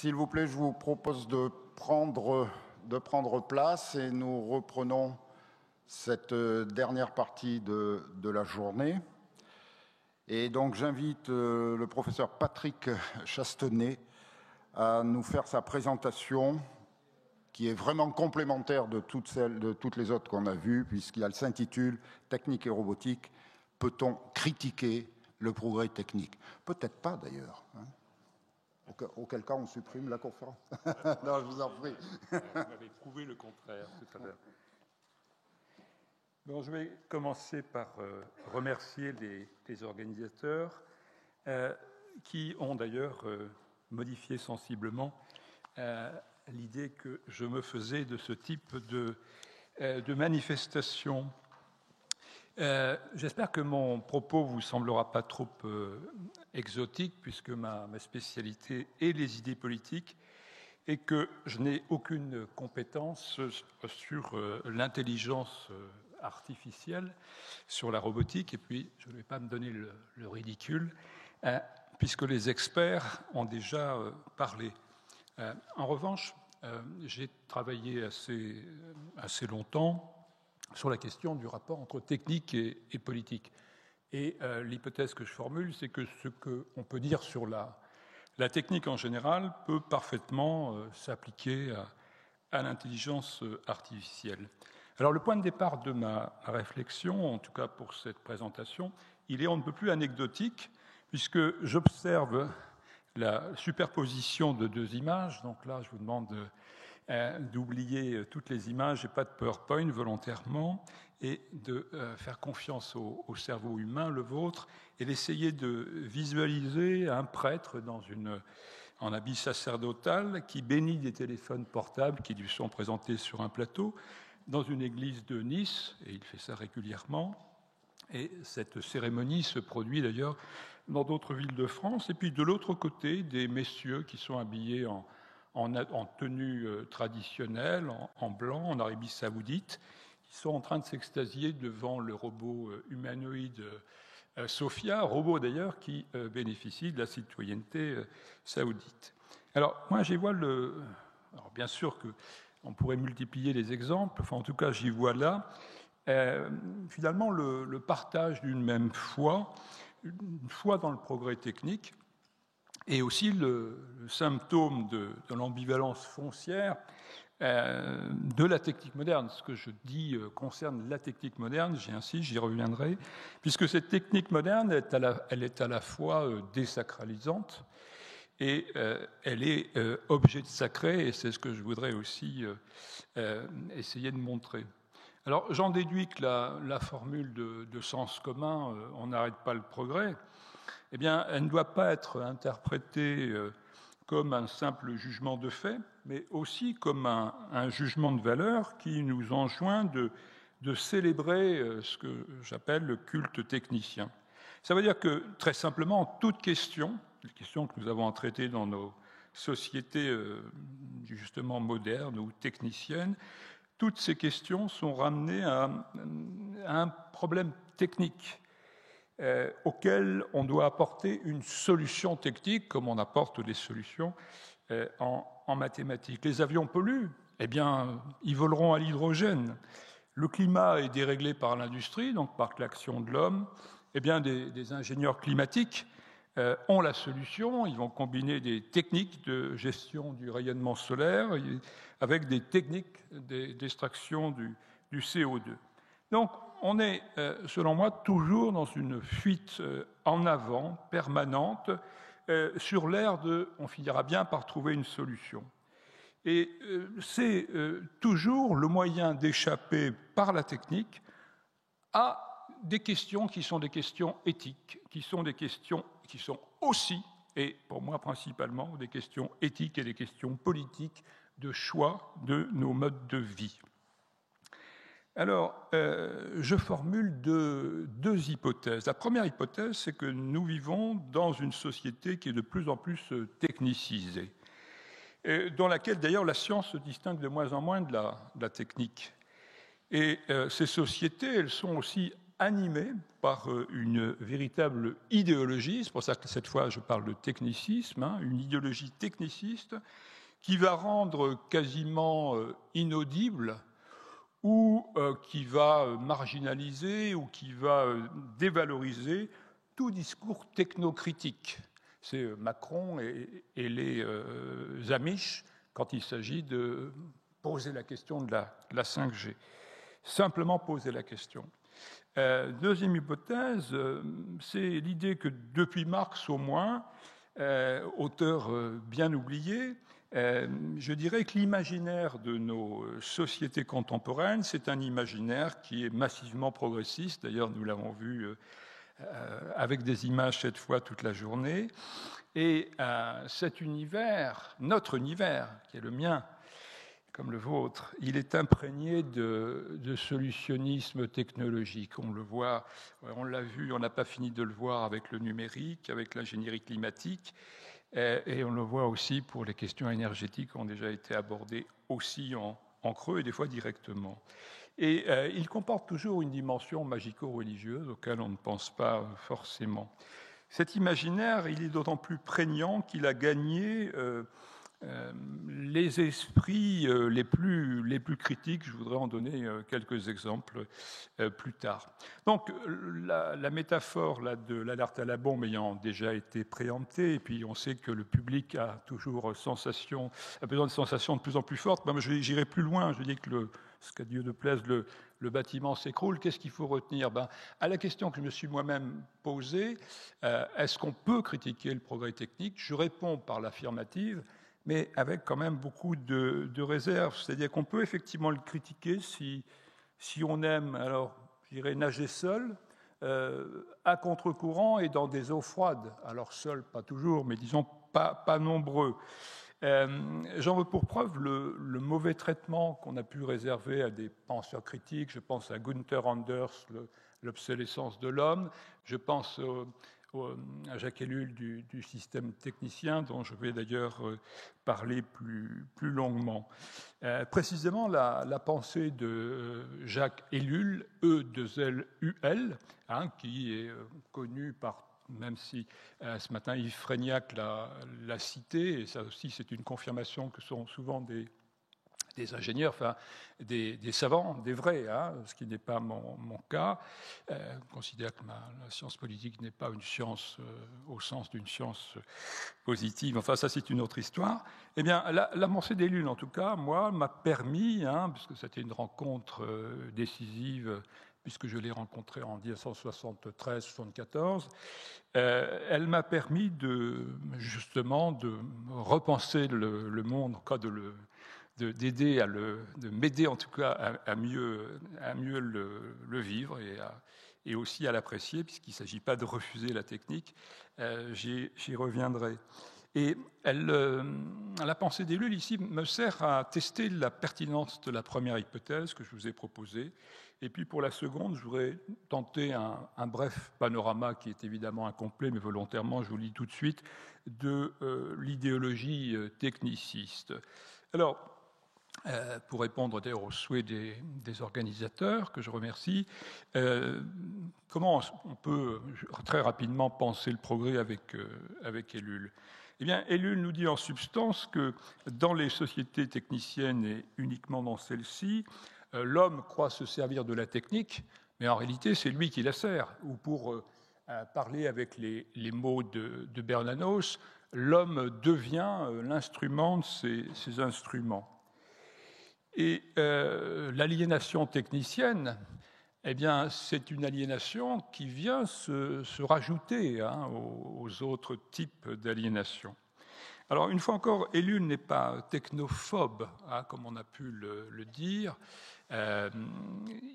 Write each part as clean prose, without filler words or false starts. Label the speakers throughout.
Speaker 1: S'il vous plaît, je vous propose de prendre place et nous reprenons cette dernière partie de la journée. Et donc j'invite le professeur Patrick Chastenay à nous faire sa présentation qui est vraiment complémentaire de toutes les autres qu'on a vues, puisqu'elle s'intitule « Technique et robotique, peut-on critiquer le progrès technique ?» Peut-être pas d'ailleurs. Auquel cas on supprime la conférence. Non, je vous en prie.
Speaker 2: Vous m'avez prouvé le contraire tout à l'heure. Bon, je vais commencer par remercier les organisateurs qui ont d'ailleurs modifié sensiblement l'idée que je me faisais de ce type de manifestation. J'espère que mon propos vous semblera pas trop exotique, puisque ma spécialité est les idées politiques et que je n'ai aucune compétence sur l'intelligence artificielle, sur la robotique, et puis je ne vais pas me donner le ridicule, puisque les experts ont déjà parlé. En revanche, j'ai travaillé assez longtemps sur la question du rapport entre technique et politique. Et l'hypothèse que je formule, c'est que ce qu'on peut dire sur la technique en général peut parfaitement s'appliquer à l'intelligence artificielle. Alors le point de départ de ma réflexion, en tout cas pour cette présentation, il est on ne peut plus anecdotique, puisque j'observe la superposition de deux images. Donc là, je vous demande d'oublier toutes les images et pas de PowerPoint volontairement, et de faire confiance au cerveau humain, le vôtre, et d'essayer de visualiser un prêtre en habit sacerdotal qui bénit des téléphones portables qui lui sont présentés sur un plateau dans une église de Nice, et il fait ça régulièrement. Et cette cérémonie se produit d'ailleurs dans d'autres villes de France. Et puis de l'autre côté, des messieurs qui sont habillés en tenue traditionnelle, en blanc, en Arabie Saoudite, qui sont en train de s'extasier devant le robot humanoïde Sophia, robot d'ailleurs qui bénéficie de la citoyenneté saoudite. Alors moi j'y vois alors bien sûr qu'on pourrait multiplier les exemples, enfin en tout cas j'y vois là finalement le partage d'une même foi, une foi dans le progrès technique, et aussi le symptôme de l'ambivalence foncière de la technique moderne. Ce que je dis concerne la technique moderne, j'y reviendrai, puisque cette technique moderne, elle est à la fois désacralisante et elle est objet de sacré, et c'est ce que je voudrais aussi essayer de montrer. Alors, j'en déduis que la formule de sens commun, on n'arrête pas le progrès, eh bien, elle ne doit pas être interprétée comme un simple jugement de fait, mais aussi comme un jugement de valeur qui nous enjoint de célébrer ce que j'appelle le culte technicien. Ça veut dire que, très simplement, toute question, les questions que nous avons à traiter dans nos sociétés justement modernes ou techniciennes, toutes ces questions sont ramenées à un problème technique auquel on doit apporter une solution technique, comme on apporte des solutions en mathématiques. Les avions polluent, eh bien, ils voleront à l'hydrogène. Le climat est déréglé par l'industrie, donc par l'action de l'homme. Eh bien, des ingénieurs climatiques ont la solution. Ils vont combiner des techniques de gestion du rayonnement solaire avec des techniques d'extraction du CO2. Donc, on est, selon moi, toujours dans une fuite en avant permanente sur l'ère de « on finira bien par trouver une solution ». Et c'est toujours le moyen d'échapper par la technique à des questions qui sont des questions éthiques, qui sont des questions qui sont aussi, et pour moi principalement, des questions éthiques et des questions politiques de choix de nos modes de vie. Alors, je formule deux hypothèses. La première hypothèse, c'est que nous vivons dans une société qui est de plus en plus technicisée, dans laquelle d'ailleurs la science se distingue de moins en moins de la technique. Et ces sociétés, elles sont aussi animé par une véritable idéologie, c'est pour ça que cette fois je parle de technicisme, une idéologie techniciste qui va rendre quasiment inaudible ou qui va marginaliser ou qui va dévaloriser tout discours technocritique. C'est Macron et les Amish quand il s'agit de poser la question de la 5G. Simplement poser la question. Deuxième hypothèse, c'est l'idée que depuis Marx au moins, auteur bien oublié, je dirais que l'imaginaire de nos sociétés contemporaines, c'est un imaginaire qui est massivement progressiste. D'ailleurs, nous l'avons vu avec des images cette fois toute la journée. Et cet univers, notre univers, qui est le mien, comme le vôtre, il est imprégné de solutionnisme technologique. On le voit, on l'a vu, on n'a pas fini de le voir avec le numérique, avec l'ingénierie climatique, et on le voit aussi pour les questions énergétiques qui ont déjà été abordées aussi en creux et des fois directement. Et il comporte toujours une dimension magico-religieuse auquel on ne pense pas forcément. Cet imaginaire, il est d'autant plus prégnant qu'il a gagné les esprits les plus critiques. Je voudrais en donner quelques exemples plus tard. Donc la métaphore là, de l'alerte à la bombe ayant déjà été préemptée, et puis on sait que le public a toujours besoin de sensations de plus en plus fortes. Ben, j'irai plus loin, je dis que ce qu'à Dieu ne plaise, le bâtiment s'écroule. Qu'est-ce qu'il faut retenir? À la question que je me suis moi-même posée, est-ce qu'on peut critiquer le progrès technique? Je réponds par l'affirmative, mais avec quand même beaucoup de réserves. C'est-à-dire qu'on peut effectivement le critiquer si on aime, alors je dirais nager seul, à contre-courant et dans des eaux froides. Alors seul, pas toujours, mais disons pas nombreux. J'en veux pour preuve le mauvais traitement qu'on a pu réserver à des penseurs critiques. Je pense à Gunther Anders, l'obsolescence de l'homme. Je pense à Jacques Ellul du système technicien, dont je vais d'ailleurs parler plus longuement. Précisément, la pensée de Jacques Ellul, E2LUL, qui est connue par, même si ce matin Yves Frégnac l'a cité, et ça aussi c'est une confirmation que sont souvent des ingénieurs, enfin des savants, des vrais, ce qui n'est pas mon cas. Je considère que la science politique n'est pas une science au sens d'une science positive. Enfin, ça c'est une autre histoire. Eh bien, la pensée d'Ellul, en tout cas, moi, m'a permis, puisque c'était une rencontre décisive, puisque je l'ai rencontrée en 1973-74, elle m'a permis justement de repenser le monde, d'aider de m'aider en tout cas à mieux le vivre et aussi à l'apprécier, puisqu'il ne s'agit pas de refuser la technique. J'y reviendrai. Et la pensée d'Ellul ici me sert à tester la pertinence de la première hypothèse que je vous ai proposée. Et puis pour la seconde, je voudrais tenter un bref panorama qui est évidemment incomplet, mais volontairement, je vous le dis tout de suite, de l'idéologie techniciste. Alors, pour répondre d'ailleurs aux souhaits des organisateurs, que je remercie, comment on peut très rapidement penser le progrès avec Ellul? Eh bien, Ellul nous dit en substance que dans les sociétés techniciennes et uniquement dans celles-ci, l'homme croit se servir de la technique, mais en réalité, c'est lui qui la sert. Ou pour parler avec les mots de Bernanos, l'homme devient l'instrument de ses instruments. Et l'aliénation technicienne, eh bien, c'est une aliénation qui vient se rajouter aux autres types d'aliénation. Alors, une fois encore, Ellul n'est pas technophobe, comme on a pu le dire.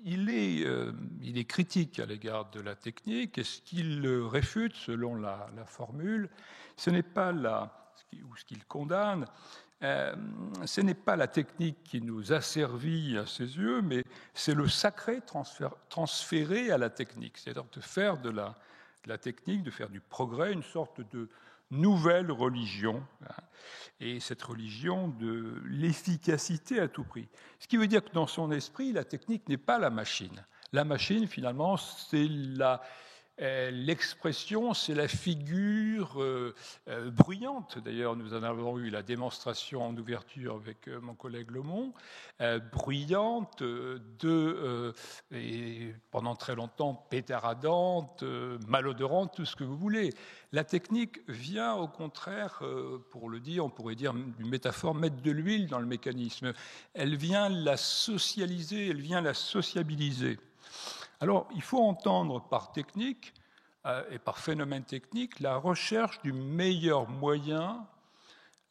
Speaker 2: Il est critique à l'égard de la technique, et ce qu'il réfute, selon la formule, ce n'est pas ce qu'il condamne, ce n'est pas la technique qui nous asservit à ses yeux, mais c'est le sacré transféré à la technique, c'est-à-dire de faire de la technique, de faire du progrès une sorte de nouvelle religion, et cette religion de l'efficacité à tout prix. Ce qui veut dire que dans son esprit, la technique n'est pas la machine. La machine, finalement, c'est l'expression, c'est la figure bruyante. D'ailleurs, nous en avons eu la démonstration en ouverture avec mon collègue Lemont, bruyante, et pendant très longtemps pétaradante, malodorante, tout ce que vous voulez. La technique vient au contraire, pour le dire, on pourrait dire une métaphore, mettre de l'huile dans le mécanisme. Elle vient la socialiser, elle vient la sociabiliser. Alors, il faut entendre par technique et par phénomène technique la recherche du meilleur moyen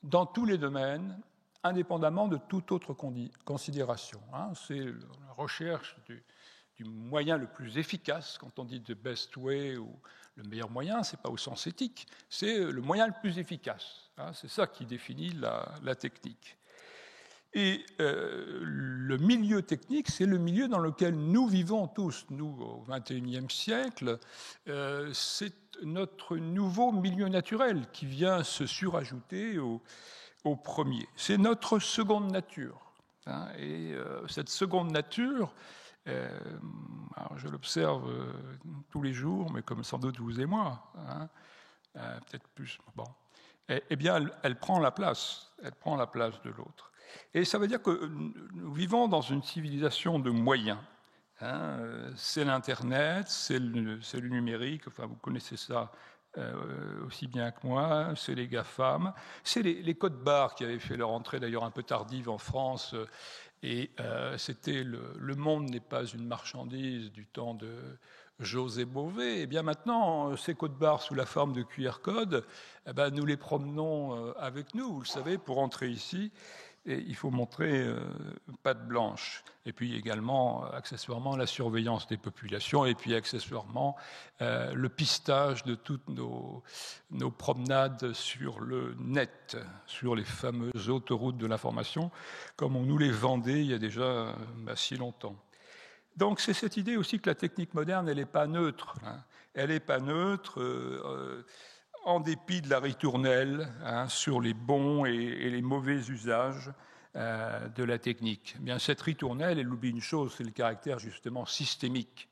Speaker 2: dans tous les domaines, indépendamment de toute autre considération. C'est la recherche du moyen le plus efficace. Quand on dit the best way ou le meilleur moyen, ce n'est pas au sens éthique, c'est le moyen le plus efficace. C'est ça qui définit la technique. Et le milieu technique, c'est le milieu dans lequel nous vivons tous. Nous, au XXIe siècle, c'est notre nouveau milieu naturel qui vient se surajouter au premier. C'est notre seconde nature. Et cette seconde nature, alors je l'observe tous les jours, mais comme sans doute vous et moi, peut-être plus, bon, eh bien, elle prend la place. Elle prend la place de l'autre. Et ça veut dire que nous vivons dans une civilisation de moyens. C'est l'Internet, c'est le numérique, enfin vous connaissez ça aussi bien que moi, c'est les GAFAM, c'est les codes barres qui avaient fait leur entrée d'ailleurs un peu tardive en France, et c'était le monde n'est pas une marchandise du temps de José Bové. Et bien maintenant, ces codes barres sous la forme de QR code, nous les promenons avec nous, vous le savez, pour entrer ici. Et il faut montrer patte blanche. Et puis également, accessoirement, la surveillance des populations. Et puis accessoirement, le pistage de toutes nos promenades sur le net, sur les fameuses autoroutes de l'information, comme on nous les vendait il y a déjà si longtemps. Donc c'est cette idée aussi que la technique moderne, elle n'est pas neutre. Elle n'est pas neutre. En dépit de la ritournelle sur les bons et les mauvais usages de la technique. Eh bien, cette ritournelle, elle oublie une chose, c'est le caractère justement systémique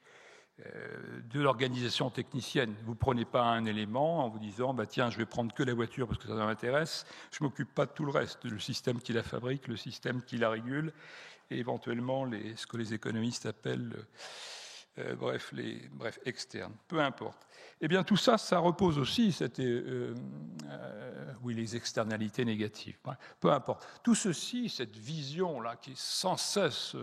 Speaker 2: de l'organisation technicienne. Vous ne prenez pas un élément en vous disant tiens, je vais prendre que la voiture parce que ça m'intéresse, je ne m'occupe pas de tout le reste, le système qui la fabrique, le système qui la régule, et éventuellement ce que les économistes appellent externes, peu importe. Eh bien, tout ça, ça repose aussi, les externalités négatives, peu importe. Tout ceci, cette vision-là qui est sans cesse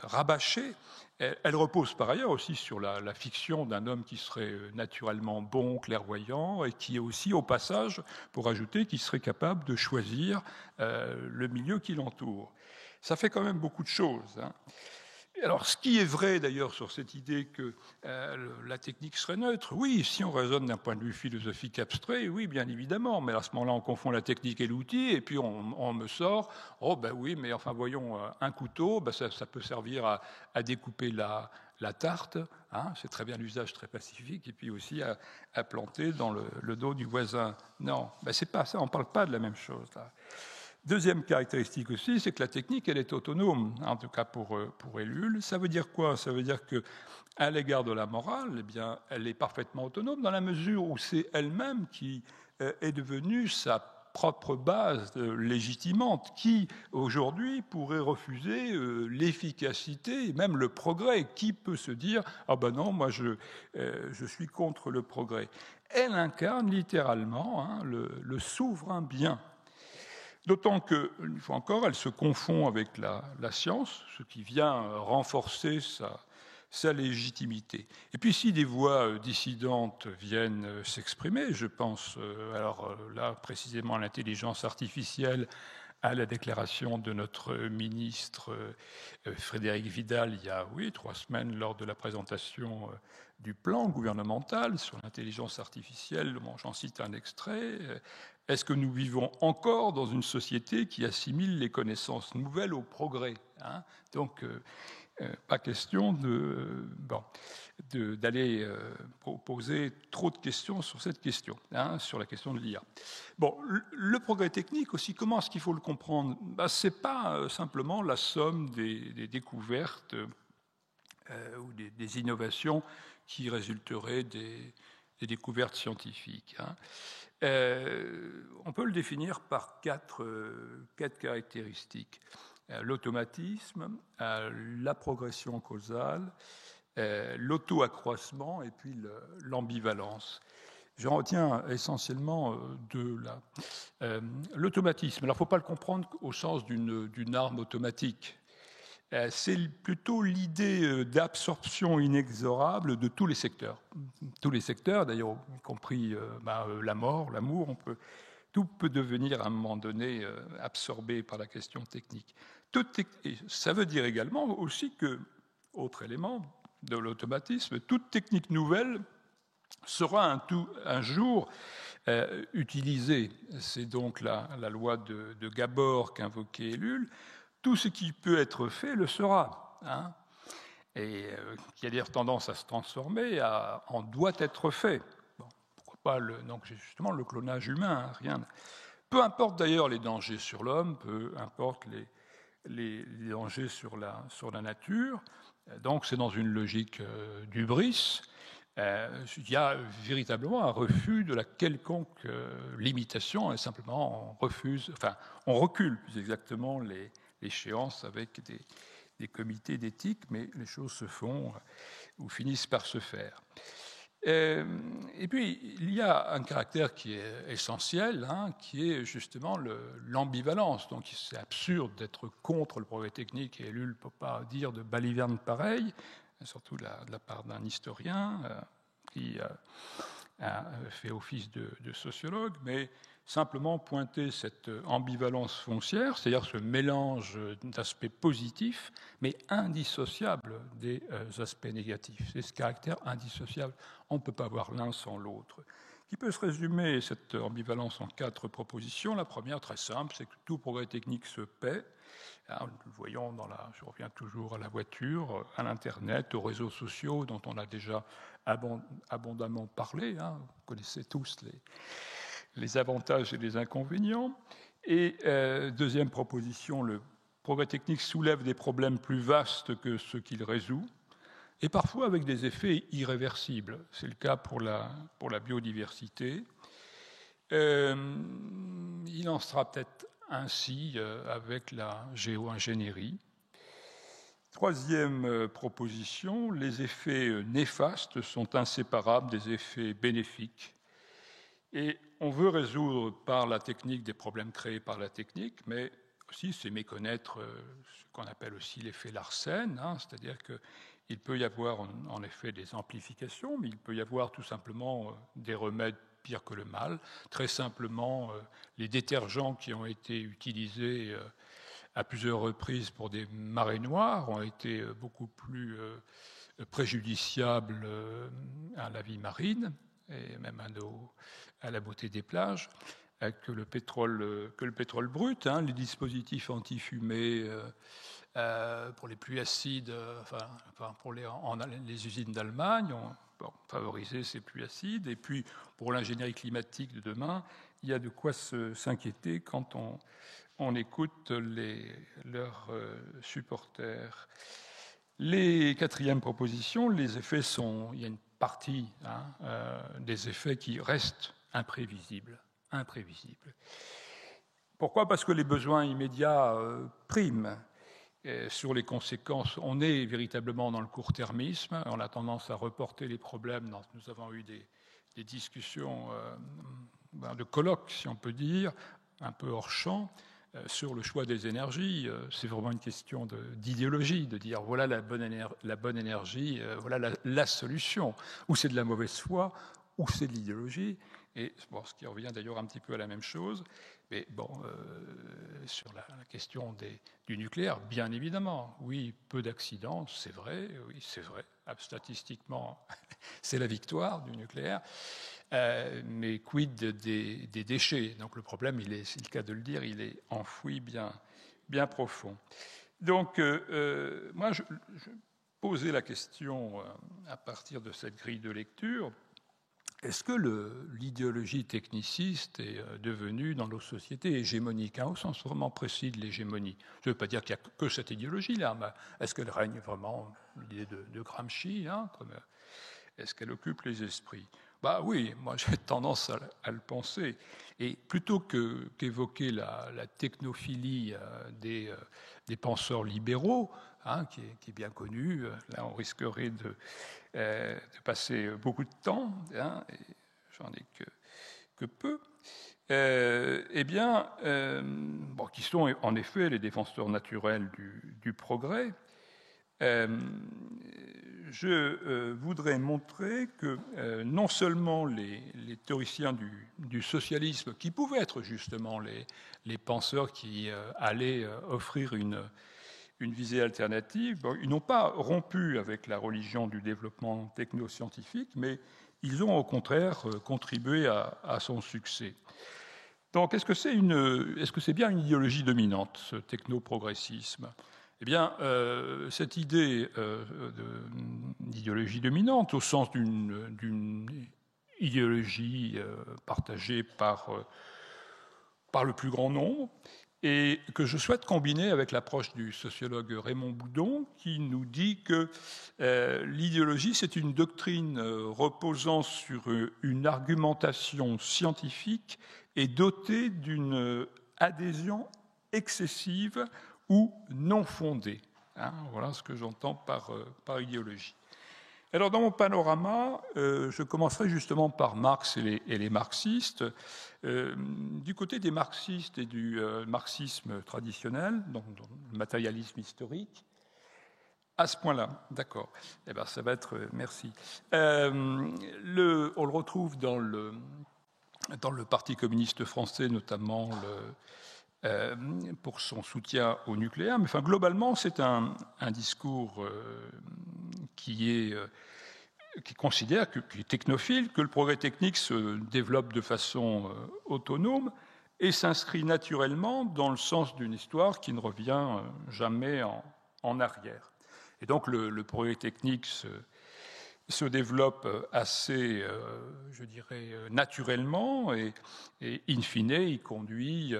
Speaker 2: rabâchée, elle repose par ailleurs aussi sur la fiction d'un homme qui serait naturellement bon, clairvoyant, et qui est aussi, au passage, pour ajouter, qui serait capable de choisir le milieu qui l'entoure. Ça fait quand même beaucoup de choses. Alors, ce qui est vrai d'ailleurs sur cette idée que la technique serait neutre, oui, si on raisonne d'un point de vue philosophique abstrait, oui, bien évidemment, mais à ce moment-là, on confond la technique et l'outil, et puis on me sort, oui, mais enfin, voyons, un couteau, ça peut servir à découper la tarte, c'est très bien l'usage très pacifique, et puis aussi à planter dans le dos du voisin. Non, c'est pas ça, on ne parle pas de la même chose, là. Deuxième caractéristique aussi, c'est que la technique, elle est autonome, en tout cas pour Ellul. Ça veut dire quoi? Ça veut dire qu'à l'égard de la morale, eh bien, elle est parfaitement autonome dans la mesure où c'est elle-même qui est devenue sa propre base légitimante. Qui, aujourd'hui, pourrait refuser l'efficacité et même le progrès? Qui peut se dire « Ah ben non, moi je suis contre le progrès ». Elle incarne littéralement le souverain bien. D'autant qu'une fois encore, elle se confond avec la science, ce qui vient renforcer sa légitimité. Et puis si des voix dissidentes viennent s'exprimer, je pense alors là précisément à l'intelligence artificielle, à la déclaration de notre ministre Frédérique Vidal il y a 3 semaines lors de la présentation du plan gouvernemental sur l'intelligence artificielle, j'en cite un extrait. Est-ce que nous vivons encore dans une société qui assimile les connaissances nouvelles au progrès? Donc, pas question d'aller poser trop de questions sur cette question, sur la question de l'IA. Bon, le progrès technique aussi, comment est-ce qu'il faut le comprendre? Ce n'est pas simplement la somme des découvertes ou des innovations qui résulteraient des découvertes scientifiques. On peut le définir par quatre caractéristiques. L'automatisme, la progression causale, l'auto-accroissement et puis l'ambivalence. J'en retiens essentiellement deux là. L'automatisme, alors il ne faut pas le comprendre au sens d'une arme automatique. C'est plutôt l'idée d'absorption inexorable de tous les secteurs. Tous les secteurs, d'ailleurs, y compris la mort, l'amour, tout peut devenir à un moment donné absorbé par la question technique. Ça veut dire également aussi que, autre élément de l'automatisme, toute technique nouvelle sera un jour utilisée. C'est donc la loi de Gabor qu'invoquait Ellul. Tout ce qui peut être fait le sera, et qui a d'ailleurs tendance à se transformer en doit être fait. Bon, pourquoi pas donc justement le clonage humain, rien. Peu importe d'ailleurs les dangers sur l'homme, peu importe les dangers sur la nature. Donc c'est dans une logique d'hubris. Il y a véritablement un refus de la quelconque limitation, et simplement on recule plus exactement l'échéance avec des comités d'éthique, mais les choses se font ou finissent par se faire. Et puis, il y a un caractère qui est essentiel, qui est justement l'ambivalence. Donc, c'est absurde d'être contre le progrès technique, et Ellul ne peut pas dire de balivernes pareilles, surtout de la part d'un historien qui a fait office de sociologue, mais simplement pointer cette ambivalence foncière, c'est-à-dire ce mélange d'aspects positifs, mais indissociables des aspects négatifs. C'est ce caractère indissociable. On ne peut pas avoir l'un sans l'autre. Qui peut se résumer, cette ambivalence, en 4 propositions. La première, très simple, c'est que tout progrès technique se paie. Nous le voyons je reviens toujours à la voiture, à l'Internet, aux réseaux sociaux, dont on a déjà abondamment parlé. Vous connaissez tous les avantages et les inconvénients. Et deuxième proposition, le progrès technique soulève des problèmes plus vastes que ceux qu'il résout, et parfois avec des effets irréversibles. C'est le cas pour la biodiversité. Il en sera peut-être ainsi avec la géo-ingénierie. Troisième proposition, les effets néfastes sont inséparables des effets bénéfiques. Et on veut résoudre par la technique des problèmes créés par la technique, mais aussi c'est méconnaître ce qu'on appelle aussi l'effet Larsen, c'est-à-dire qu'il peut y avoir en effet des amplifications, mais il peut y avoir tout simplement des remèdes pires que le mal. Très simplement, les détergents qui ont été utilisés à plusieurs reprises pour des marées noires ont été beaucoup plus préjudiciables à la vie marine et même à la beauté des plages que le pétrole brut. Les dispositifs anti-fumée pour les pluies acides, pour les usines d'Allemagne ont favorisé ces pluies acides. Et puis, pour l'ingénierie climatique de demain, il y a de quoi s'inquiéter quand on écoute leurs supporters. Les quatrièmes propositions, les effets il y a une partie des effets qui restent imprévisibles. Pourquoi ? Parce que les besoins immédiats priment sur les conséquences. On est véritablement dans le court-termisme. On a tendance à reporter les problèmes. Nous avons eu des discussions de colloques, si on peut dire, un peu hors champ, sur le choix des énergies. C'est vraiment une question d'idéologie, de dire voilà la bonne énergie, voilà la solution. Ou c'est de la mauvaise foi, ou c'est de l'idéologie. Et ce qui revient d'ailleurs un petit peu à la même chose. Mais sur la question du nucléaire, bien évidemment, oui, peu d'accidents, c'est vrai, statistiquement, c'est la victoire du nucléaire. Mais quid des déchets ? Donc le problème, c'est le cas de le dire, il est enfoui bien profond. Donc, moi, je posais la question à partir de cette grille de lecture. est-ce que l'idéologie techniciste est devenue dans nos sociétés hégémonique, au sens vraiment précis de l'hégémonie? Je ne veux pas dire qu'il n'y a que cette idéologie-là, mais est-ce qu'elle règne vraiment, l'idée de Gramsci, est-ce qu'elle occupe les esprits? Bah oui, moi j'ai tendance à le penser. Et plutôt qu'évoquer la technophilie des penseurs libéraux, qui est bien connue, là on risquerait de passer beaucoup de temps, et j'en ai que peu, qui sont en effet les défenseurs naturels du progrès. Je voudrais montrer que non seulement les théoriciens du socialisme, qui pouvaient être justement les penseurs qui allaient offrir une visée alternative, ils n'ont pas rompu avec la religion du développement technoscientifique, mais ils ont au contraire contribué à son succès. Donc, est-ce que c'est bien une idéologie dominante, ce technoprogressisme? Eh bien, cette idée d'idéologie dominante, au sens d'une idéologie partagée par le plus grand nombre, et que je souhaite combiner avec l'approche du sociologue Raymond Boudon, qui nous dit que l'idéologie, c'est une doctrine reposant sur une argumentation scientifique et dotée d'une adhésion excessive ou non fondée. Voilà ce que j'entends par idéologie. Alors, dans mon panorama, je commencerai justement par Marx et les marxistes. Du côté des marxistes et du marxisme traditionnel, donc le matérialisme historique, à ce point-là, d'accord. Eh bien, ça va être... merci. On le retrouve dans le Parti communiste français, notamment pour son soutien au nucléaire. Mais enfin, globalement, c'est un discours qui considère, qui est technophile, que le progrès technique se développe de façon autonome et s'inscrit naturellement dans le sens d'une histoire qui ne revient jamais en arrière. Et donc le progrès technique se développe assez, je dirais, naturellement et in fine, il conduit,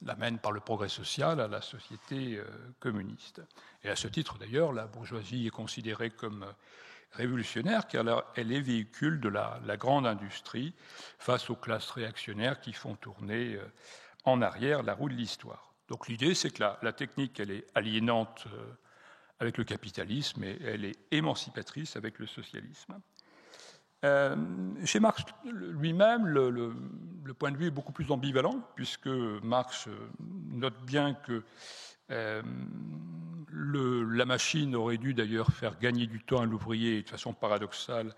Speaker 2: l'amène par le progrès social à la société communiste. Et à ce titre, d'ailleurs, la bourgeoisie est considérée comme révolutionnaire car elle est véhicule de la grande industrie face aux classes réactionnaires qui font tourner en arrière la roue de l'histoire. Donc l'idée, c'est que la technique, elle est aliénante avec le capitalisme et elle est émancipatrice avec le socialisme. Chez Marx lui-même, le point de vue est beaucoup plus ambivalent, puisque Marx note bien que la machine aurait dû d'ailleurs faire gagner du temps à l'ouvrier, et de façon paradoxale,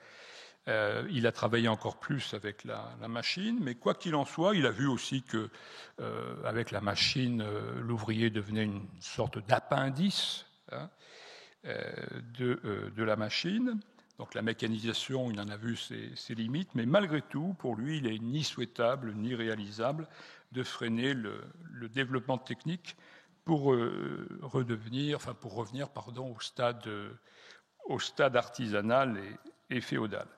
Speaker 2: il a travaillé encore plus avec la machine, mais quoi qu'il en soit, il a vu aussi que avec la machine, l'ouvrier devenait une sorte d'appendice de la machine. Donc la mécanisation, il en a vu ses limites, mais malgré tout, pour lui, il n'est ni souhaitable ni réalisable de freiner le développement technique pour revenir au stade artisanal et féodal.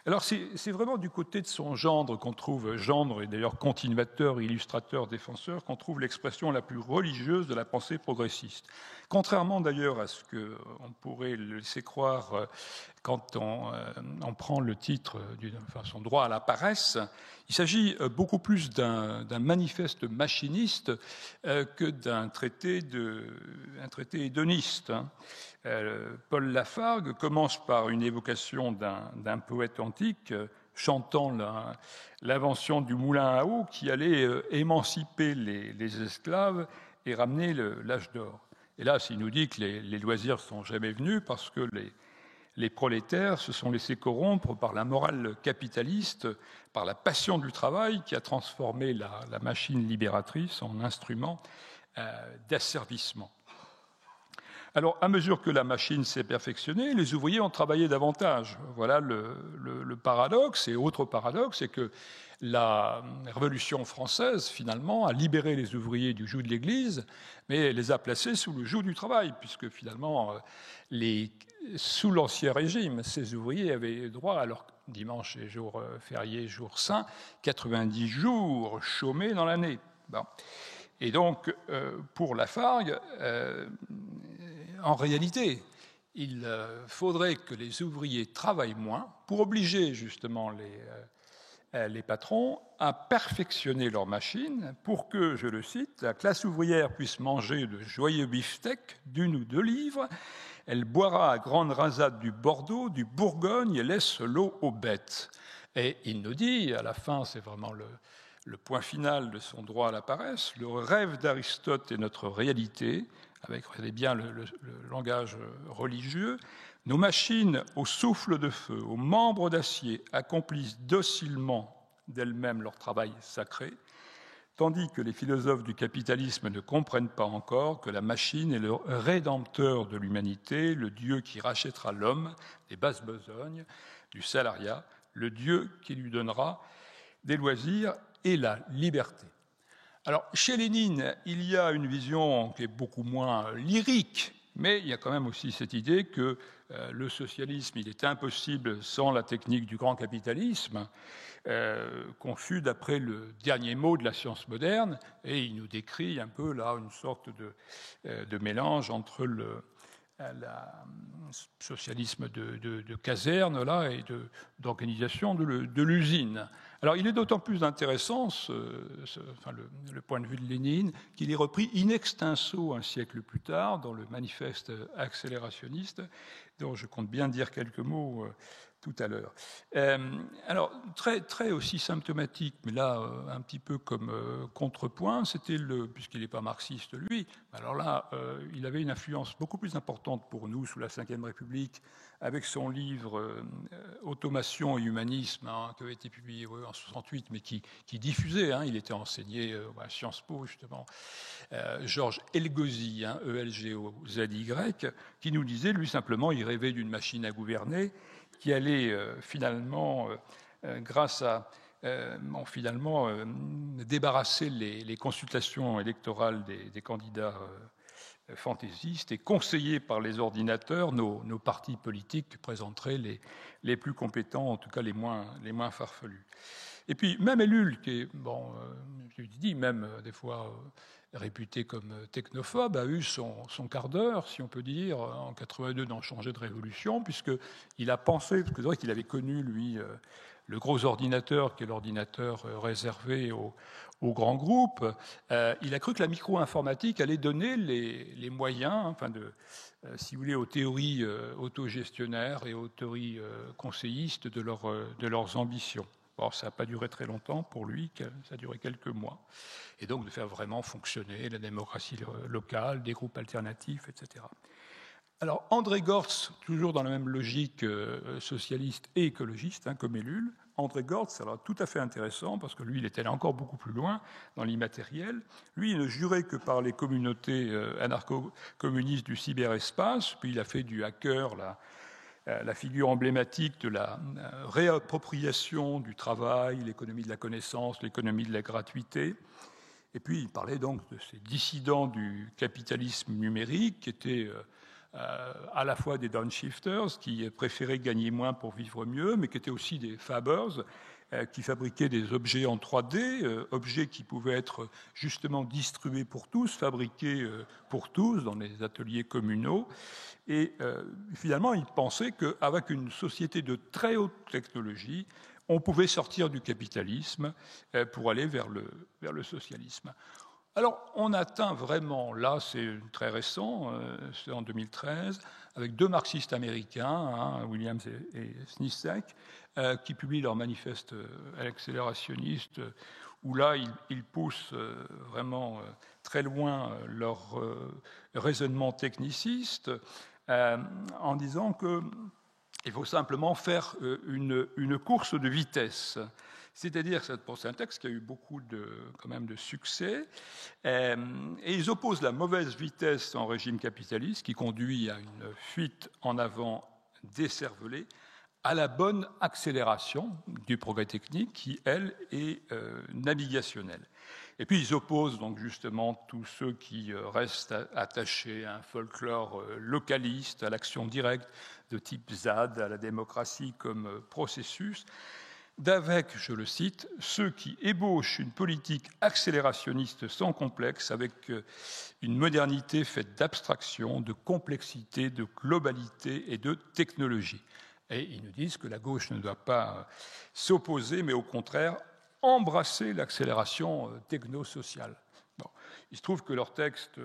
Speaker 2: Alors c'est vraiment du côté de son gendre qu'on trouve, gendre et d'ailleurs continuateur, illustrateur, défenseur, qu'on trouve l'expression la plus religieuse de la pensée progressiste. Contrairement d'ailleurs à ce qu'on pourrait le laisser croire quand on prend le titre, son droit à la paresse, il s'agit beaucoup plus d'un manifeste machiniste que d'un traité hédoniste. Paul Lafargue commence par une évocation d'un poète antique chantant l'invention du moulin à eau qui allait émanciper les esclaves et ramener l'âge d'or. Et là, il nous dit que les loisirs ne sont jamais venus parce que les prolétaires se sont laissés corrompre par la morale capitaliste, par la passion du travail qui a transformé la machine libératrice en instrument d'asservissement. Alors, à mesure que la machine s'est perfectionnée, les ouvriers ont travaillé davantage. Voilà le paradoxe. Et autre paradoxe, c'est que la Révolution française, finalement, a libéré les ouvriers du joug de l'Église, mais les a placés sous le joug du travail, puisque finalement, les sous l'Ancien Régime, ces ouvriers avaient droit, alors dimanche et jour férié, jour saint, 90 jours chômés dans l'année. Bon. Et donc, pour Lafargue, en réalité, il faudrait que les ouvriers travaillent moins pour obliger justement les patrons à perfectionner leurs machines pour que, je le cite, la classe ouvrière puisse manger de joyeux beefsteaks d'1 ou 2 livres. Elle boira à grande rasade du Bordeaux, du Bourgogne et laisse l'eau aux bêtes. Et il nous dit, à la fin, c'est vraiment le point final de son droit à la paresse, le rêve d'Aristote est notre réalité, avec, regardez bien le langage religieux, nos machines au souffle de feu, aux membres d'acier, accomplissent docilement d'elles-mêmes leur travail sacré, tandis que les philosophes du capitalisme ne comprennent pas encore que la machine est le rédempteur de l'humanité, le Dieu qui rachètera l'homme des basses besognes, du salariat, le Dieu qui lui donnera des loisirs et la liberté. Alors, chez Lénine, il y a une vision qui est beaucoup moins lyrique, mais il y a quand même aussi cette idée que le socialisme, il est impossible sans la technique du grand capitalisme, confus d'après le dernier mot de la science moderne, et il nous décrit un peu là une sorte de mélange entre le socialisme de caserne là, et d'organisation de l'usine. Alors il est d'autant plus intéressant, le point de vue de Lénine, qu'il est repris in extenso un siècle plus tard dans le manifeste accélérationniste, dont je compte bien dire quelques mots tout à l'heure. Alors, très aussi symptomatique, mais là, un petit peu comme contrepoint, c'était puisqu'il n'est pas marxiste, lui, alors là, il avait une influence beaucoup plus importante pour nous sous la Ve République, avec son livre Automation et humanisme, qui avait été publié en 68, mais qui diffusait, il était enseigné à Sciences Po, justement, Georges Elgozy, E-L-G-O-Z-Y, qui nous disait, lui, simplement, il rêvait d'une machine à gouverner, qui allait finalement, grâce à débarrasser les consultations électorales des candidats fantaisistes et conseillés par les ordinateurs, nos partis politiques présenteraient les plus compétents, en tout cas les moins farfelus. Et puis même Ellul, qui est, je dis même des fois réputé comme technophobe, a eu son quart d'heure, si on peut dire, en 82 dans Changer de révolution, puisqu'il a pensé, parce que c'est vrai qu'il avait connu, lui, le gros ordinateur, qui est l'ordinateur réservé aux grands groupes, il a cru que la micro-informatique allait donner les moyens, si vous voulez, aux théories autogestionnaires et aux théories conseillistes de leurs ambitions. Bon, ça n'a pas duré très longtemps pour lui, ça a duré quelques mois. Et donc de faire vraiment fonctionner la démocratie locale, des groupes alternatifs, etc. Alors André Gortz, toujours dans la même logique socialiste et écologiste, comme Ellul, André Gortz, alors tout à fait intéressant, parce que lui, il était allé encore beaucoup plus loin dans l'immatériel. Lui, il ne jurait que par les communautés anarcho-communistes du cyberespace, puis il a fait du hacker la figure emblématique de la réappropriation du travail, l'économie de la connaissance, l'économie de la gratuité. Et puis il parlait donc de ces dissidents du capitalisme numérique qui étaient à la fois des downshifters qui préféraient gagner moins pour vivre mieux, mais qui étaient aussi des fabbers qui fabriquaient des objets en 3D, objets qui pouvaient être justement distribués pour tous, fabriqués pour tous dans les ateliers communaux. Et finalement, il pensait qu'avec une société de très haute technologie, on pouvait sortir du capitalisme pour aller vers le socialisme. Alors, on atteint vraiment, là, c'est très récent, c'est en 2013, avec 2 marxistes américains, Williams et Snisek, qui publient leur manifeste accélérationniste, où là, ils poussent vraiment très loin leur raisonnement techniciste, en disant qu'il faut simplement faire une course de vitesse. C'est-à-dire, c'est un texte qui a eu beaucoup quand même de succès, et ils opposent la mauvaise vitesse en régime capitaliste, qui conduit à une fuite en avant décervelée, à la bonne accélération du progrès technique qui, elle, est navigationnelle. Et puis ils opposent donc justement tous ceux qui restent attachés à un folklore localiste, à l'action directe de type ZAD, à la démocratie comme processus, d'avec, je le cite, ceux qui ébauchent une politique accélérationniste sans complexe, avec une modernité faite d'abstraction, de complexité, de globalité et de technologie. Et ils nous disent que la gauche ne doit pas s'opposer, mais au contraire embrasser l'accélération techno-sociale. Bon. Il se trouve que leur texte,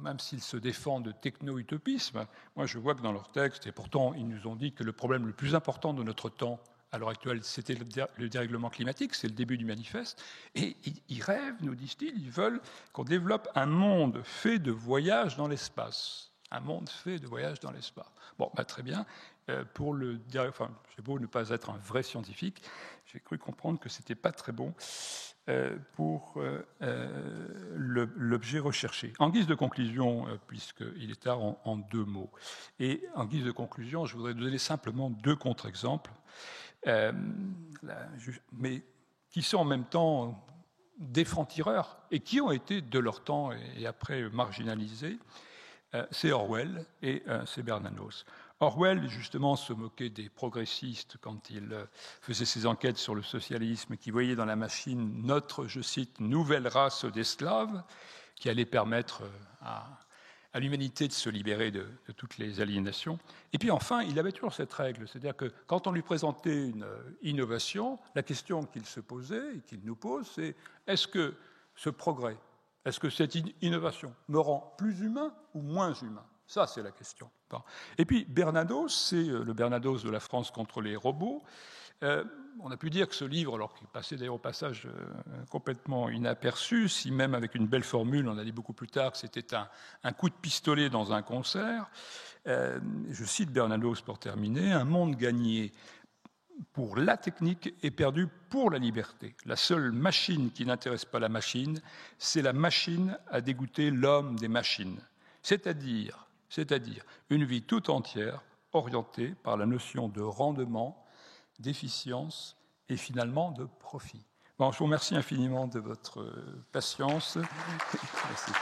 Speaker 2: même s'ils se défendent de techno-utopisme, moi je vois que dans leur texte, et pourtant ils nous ont dit que le problème le plus important de notre temps, à l'heure actuelle, c'était le dérèglement climatique, c'est le début du manifeste, et ils rêvent, nous disent-ils, ils veulent qu'on développe un monde fait de voyages dans l'espace. Un monde fait de voyages dans l'espace. Bon, bah, très bien. J'ai beau ne pas être un vrai scientifique, j'ai cru comprendre que c'était pas très bon pour l'objet recherché. En guise de conclusion, puisqu'il est tard, en 2 mots. Et en guise de conclusion, je voudrais donner simplement 2 contre-exemples, mais qui sont en même temps des francs-tireurs et qui ont été de leur temps et après marginalisés. C'est Orwell et c'est Bernanos. Orwell, justement, se moquait des progressistes quand il faisait ses enquêtes sur le socialisme, qui voyait dans la machine notre, je cite, nouvelle race d'esclaves, qui allait permettre à l'humanité de se libérer de toutes les aliénations. Et puis enfin, il avait toujours cette règle, c'est-à-dire que quand on lui présentait une innovation, la question qu'il se posait et qu'il nous pose, c'est est-ce que ce progrès, est-ce que cette innovation me rend plus humain ou moins humain? Ça, c'est la question. Et puis, Bernados, c'est le Bernados de la France contre les robots. On a pu dire que ce livre, alors qu'il passait d'ailleurs au passage complètement inaperçu, si même avec une belle formule, on a dit beaucoup plus tard que c'était un coup de pistolet dans un concert. Je cite Bernados pour terminer, « Un monde gagné pour la technique est perdu pour la liberté. La seule machine qui n'intéresse pas la machine, c'est la machine à dégoûter l'homme des machines. C'est-à-dire une vie tout entière orientée par la notion de rendement, d'efficience et finalement de profit. » Bon, je vous remercie infiniment de votre patience. Merci.